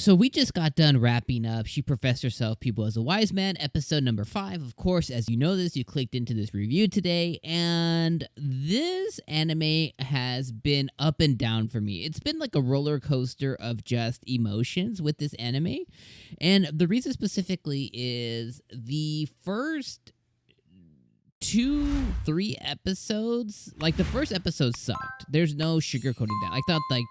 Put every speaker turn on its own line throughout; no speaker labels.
So we just got done wrapping up She Professed Herself, Pupil as a Wise Man, episode number 5. Of course, as you know this, you clicked into this review today, and this anime has been up and down for me. It's been like a roller coaster of just emotions with this anime, and the reason specifically is the first 2-3 episodes, like the first episode sucked. There's no sugarcoating that. I thought like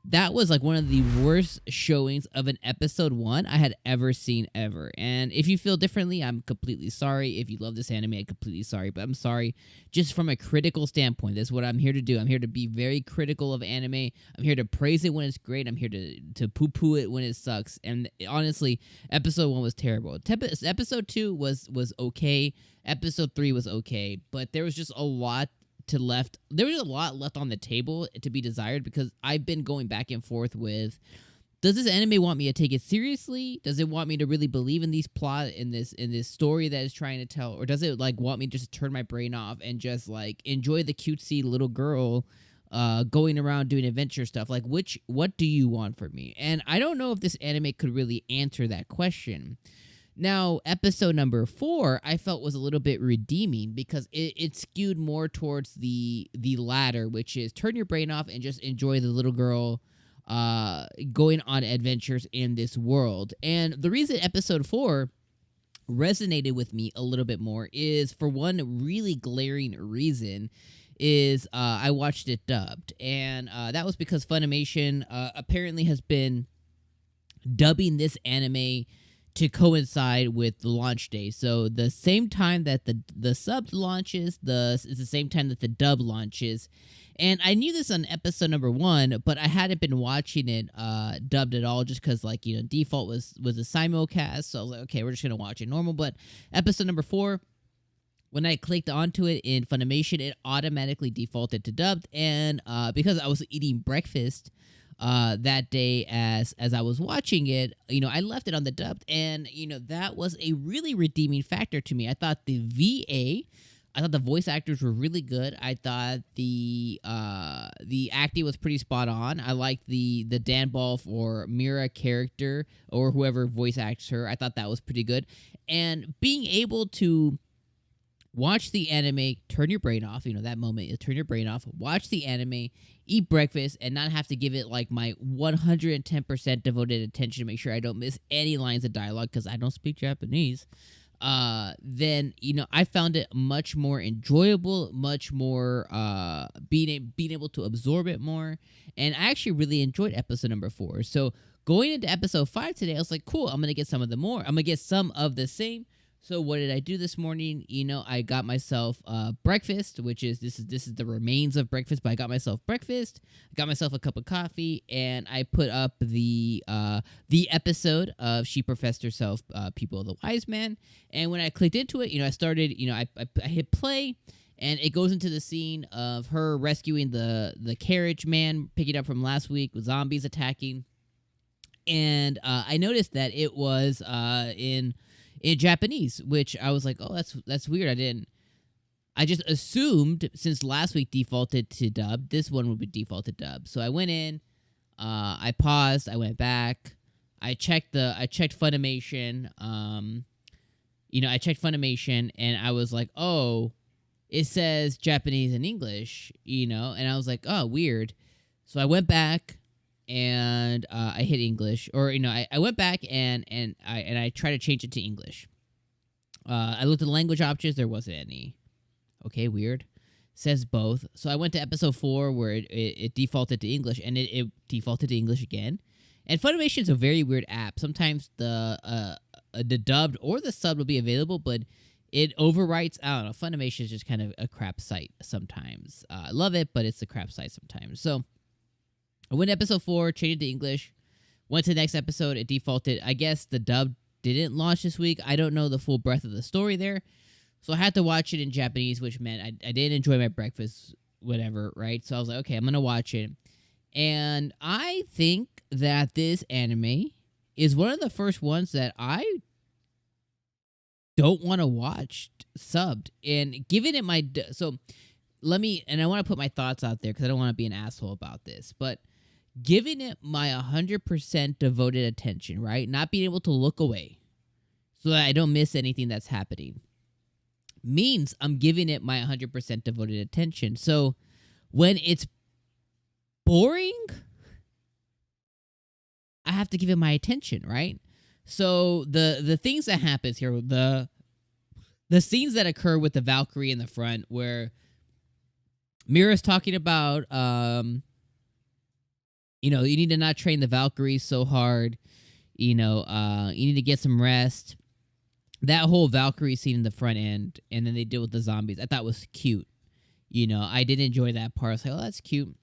that was like one of the worst showings of an episode 1 I had ever seen ever. And if you feel differently, I'm completely sorry. If you love this anime, I'm completely sorry. But I'm sorry just from a critical standpoint. That's what I'm here to do. I'm here to be very critical of anime. I'm here to praise it when it's great. I'm here to poo-poo it when it sucks. And honestly, episode 1 was terrible. Episode 2 was okay. Episode 3 was okay. But there was just a lot there was a lot left on the table to be desired, because I've been going back and forth with, does this anime want me to take it seriously? Does it want me to really believe in these plot, in this story that it's trying to tell? Or does it like want me to just turn my brain off and just like enjoy the cutesy little girl going around doing adventure stuff? Like, what do you want from me? And I don't know if this anime could really answer that question. Now, episode number 4, I felt was a little bit redeeming, because it skewed more towards the latter, which is turn your brain off and just enjoy the little girl going on adventures in this world. And the reason episode 4 resonated with me a little bit more is, for one really glaring reason, is I watched it dubbed. And that was because Funimation apparently has been dubbing this anime to coincide with the launch day. So the same time that the sub launches, is the same time that the dub launches. And I knew this on episode number 1, but I hadn't been watching it dubbed at all, just because, like, you know, default was a simulcast. So I was like, okay, we're just gonna watch it normal. But episode number 4, when I clicked onto it in Funimation, it automatically defaulted to dubbed. And because I was eating breakfast that day as I was watching it, you know, I left it on the dubbed, and you know, that was a really redeeming factor to me. I thought the voice actors were really good. I thought the acting was pretty spot on. I liked the Dan Balf or Mira character, or whoever voice acts her. I thought that was pretty good. And being able to watch the anime, turn your brain off, you know, that moment, you turn your brain off, watch the anime, eat breakfast, and not have to give it like my 110% devoted attention to make sure I don't miss any lines of dialogue, because I don't speak Japanese, then, you know, I found it much more enjoyable, much more being able to absorb it more. And I actually really enjoyed episode number 4. So going into episode 5 today, I was like, cool, I'm going to get some of the same. So what did I do this morning? You know, I got myself breakfast, which is this is the remains of breakfast, but I got myself breakfast, got myself a cup of coffee, and I put up the episode of She Professed Herself, Pupil the Wise Man. And when I clicked into it, you know, I started, you know, I hit play, and it goes into the scene of her rescuing the carriage man, picking up from last week with zombies attacking. And I noticed that it was in Japanese, which I was like, oh, that's weird. I just assumed, since last week defaulted to dub, this one would be defaulted dub. So I went in, I paused, I went back, I checked Funimation, you know, I checked Funimation, and I was like, oh, it says Japanese and English, you know, and I was like, oh, weird. So I went back, and I hit English, or you know, I went back and I tried to change it to English. I looked at the language options, there wasn't any. Okay, weird. Says both. So I went to episode 4 where it defaulted to English, and it defaulted to English again. And Funimation is a very weird app. Sometimes the dubbed or the sub will be available, but it overwrites. I don't know. Funimation is just kind of a crap site sometimes. I love it, but it's a crap site sometimes. So I went to episode 4, changed it to English, went to the next episode, it defaulted. I guess the dub didn't launch this week. I don't know the full breadth of the story there. So I had to watch it in Japanese, which meant I didn't enjoy my breakfast, whatever, right? So I was like, okay, I'm going to watch it. And I think that this anime is one of the first ones that I don't want to watch subbed. And given it my... So let me... And I want to put my thoughts out there because I don't want to be an asshole about this. But giving it my 100% devoted attention, right? Not being able to look away so that I don't miss anything that's happening means I'm giving it my 100% devoted attention. So when it's boring, I have to give it my attention, right? So the things that happens here, the scenes that occur with the Valkyrie in the front, where Mira's talking about, you need to not train the Valkyries so hard. You need to get some rest. That whole Valkyrie scene in the front end, and then they deal with the zombies, I thought was cute. I did enjoy that part. I was like, oh, that's cute.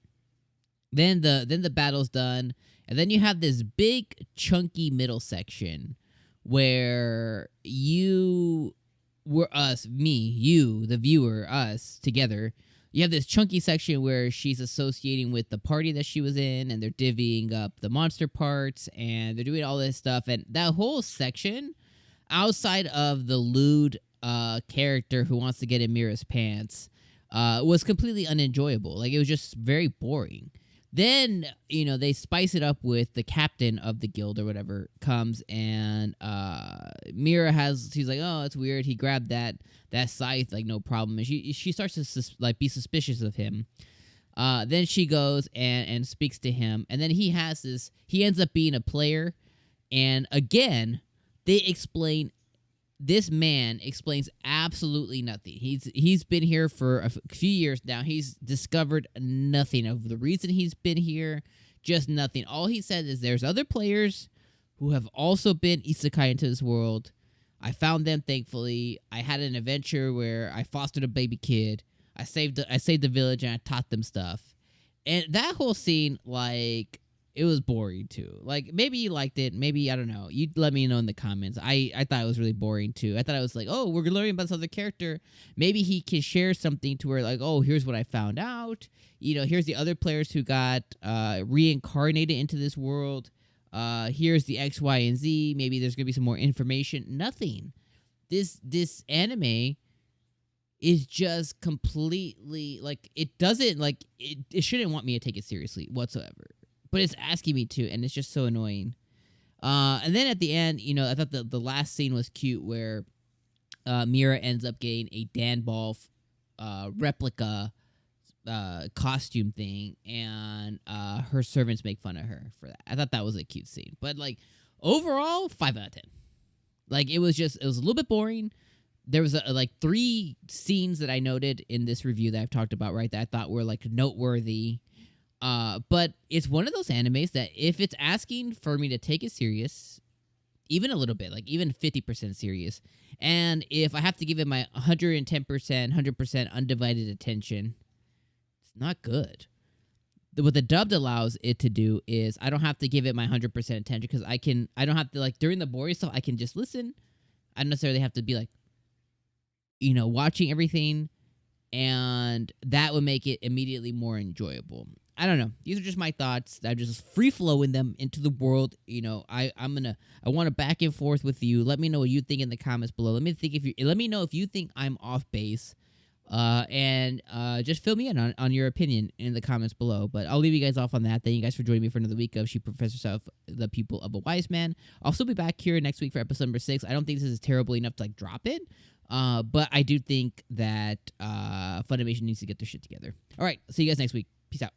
Then the battle's done, and then you have this big chunky middle section where you were you, the viewer, us together. You have this chunky section where she's associating with the party that she was in, and they're divvying up the monster parts, and they're doing all this stuff. And that whole section, outside of the lewd character who wants to get in Mira's pants, was completely unenjoyable. Like, it was just very boring. Then, they spice it up with the captain of the guild or whatever comes, and Mira she's like, oh, it's weird. He grabbed that scythe, like, no problem. And she starts to be suspicious of him. Then she goes and speaks to him, and then he ends up being a player. And again, this man explains absolutely nothing. He's been here for a few years now. He's discovered nothing of the reason he's been here, just nothing. All he said is there's other players who have also been isekai into this world. I found them, thankfully. I had an adventure where I fostered a baby kid. I saved the village, and I taught them stuff. And that whole scene, like, it was boring too. Like, maybe you liked it. Maybe, I don't know. You let me know in the comments. I thought it was really boring too. I thought it was like, oh, we're learning about this other character. Maybe he can share something to where, like, oh, here's what I found out. Here's the other players who got reincarnated into this world. Here's the X, Y, and Z. Maybe there's going to be some more information. Nothing. This anime is just completely, like, it doesn't, like, it shouldn't want me to take it seriously whatsoever. But it's asking me to, and it's just so annoying. And then at the end, I thought the last scene was cute, where Mira ends up getting a Dan Ball replica costume thing, and her servants make fun of her for that. I thought that was a cute scene. But, like, overall, 5 out of 10. Like, it was a little bit boring. There was like 3 scenes that I noted in this review that I've talked about, right, that I thought were, like, noteworthy. But it's one of those animes that if it's asking for me to take it serious, even a little bit, like even 50% serious, and if I have to give it my 110%, 100% undivided attention, it's not good. What the dubbed allows it to do is I don't have to give it my 100% attention, because I don't have to, like, during the boring stuff, I can just listen. I don't necessarily have to be, like, watching everything, and that would make it immediately more enjoyable. I don't know. These are just my thoughts. I'm just free flowing them into the world. I want to back and forth with you. Let me know what you think in the comments below. Let me know if you think I'm off base. And just fill me in on your opinion in the comments below. But I'll leave you guys off on that. Thank you guys for joining me for another week of She Professed Herself, the Pupil of a Wise Man. I'll still be back here next week for episode number 6. I don't think this is terrible enough to, like, drop it. But I do think that Funimation needs to get their shit together. All right. See you guys next week. Peace out.